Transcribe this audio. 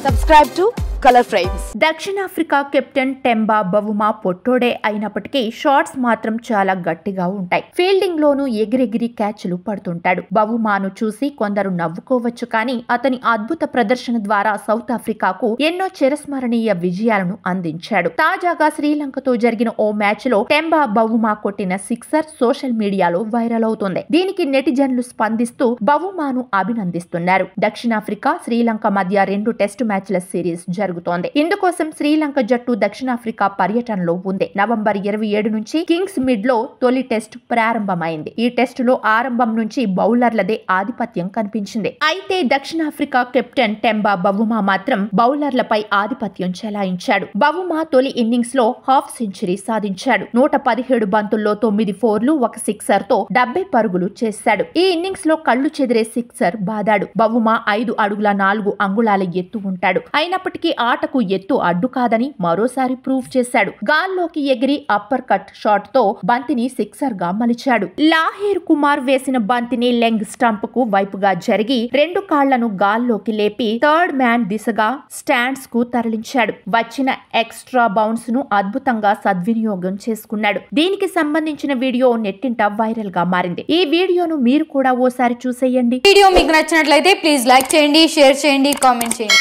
Subscribe to Color Frames. దక్షిణాఫ్రికా captain Temba Bavuma పొట్టోడే అయినప్పటికీ shots మాత్రం చాలా గట్టిగా ఉంటాయి. ఫీల్డింగ్ లోనూ ఎగిరెగిరి క్యాచ్లు పడుతుంటాడు. బవుమాను చూసి కొందరు నవ్వుకోవచ్చు, కానీ అతని అద్భుత ప్రదర్శన ద్వారా సౌత్ ఆఫ్రికాకు ఎన్నో చిరస్మరణీయ విజయాలను అందించాడు. తాజాగా శ్రీలంకతో జరిగిన ఓ మ్యాచ్ లో టెంబా బవుమా కొట్టిన సిక్సర్ సోషల్ మీడియాలో వైరల్ అవుతుంది. దీనికి నెటిజన్లు స్పందిస్తూ బవుమాను అభినందిస్తున్నారు. దక్షిణాఫ్రికా శ్రీలంక మధ్య 2 టెస్టు మ్యాచ్ల సిరీస్ జరుగుతోంది. ఇందుకోసం శ్రీలంక జట్టు దక్షిణాఫ్రికా పర్యటనలో ఉంది. నవంబర్ 27 నుంచి కింగ్స్ మిడ్ లో తొలి టెస్ట్ ప్రారంభమైంది. ఈ టెస్టులో ఆరంభం నుంచి బౌలర్లదే ఆధిపత్యం కనిపించింది. అయితే దక్షిణాఫ్రికా కెప్టెన్ టెంబా బవుమా మాత్రం బౌలర్లపై ఆధిపత్యం చెలాయించాడు. బవుమా తొలి ఇన్నింగ్స్ లో హాఫ్ సెంచరీ సాధించాడు. 117 బంతుల్లో 9 ఫోర్లు, 1 సిక్సర్ తో 70 పరుగులు చేశాడు. ఈ ఇన్నింగ్స్ లో కళ్లు చెదిరే సిక్సర్ బాదాడు. బవుమా 5 అడుగుల 4 అంగుళాల ఎత్తు ఉంటాడు. అయినప్పటికీ ఆటకు ఎత్తు అడ్డు కాదని మరోసారి ప్రూవ్ చేశాడు. గాల్లోకి ఎగిరి అప్పర్ కట్ షాట్ తో బంతిని సిక్సర్ గా మలిచాడు. లాహేర్ కుమార్ వేసిన బంతిని లెగ్ స్టంప్ కు వైపుగా జరిగి 2 కాళ్లను గాల్లోకి లేపి థర్డ్ మ్యాన్ దిశగా స్టాండ్స్ కు తరలించాడు. వచ్చిన ఎక్స్ట్రా బౌన్స్ ను అద్భుతంగా సద్వినియోగం చేసుకున్నాడు. దీనికి సంబంధించిన వీడియో నెట్టింట వైరల్ గా మారింది. ఈ వీడియోను మీరు కూడా ఓసారి చూసేయండి. వీడియో మీకు నచ్చినట్లయితే ప్లీజ్ లైక్ చేయండి, షేర్ చేయండి, కామెంట్ చేయండి.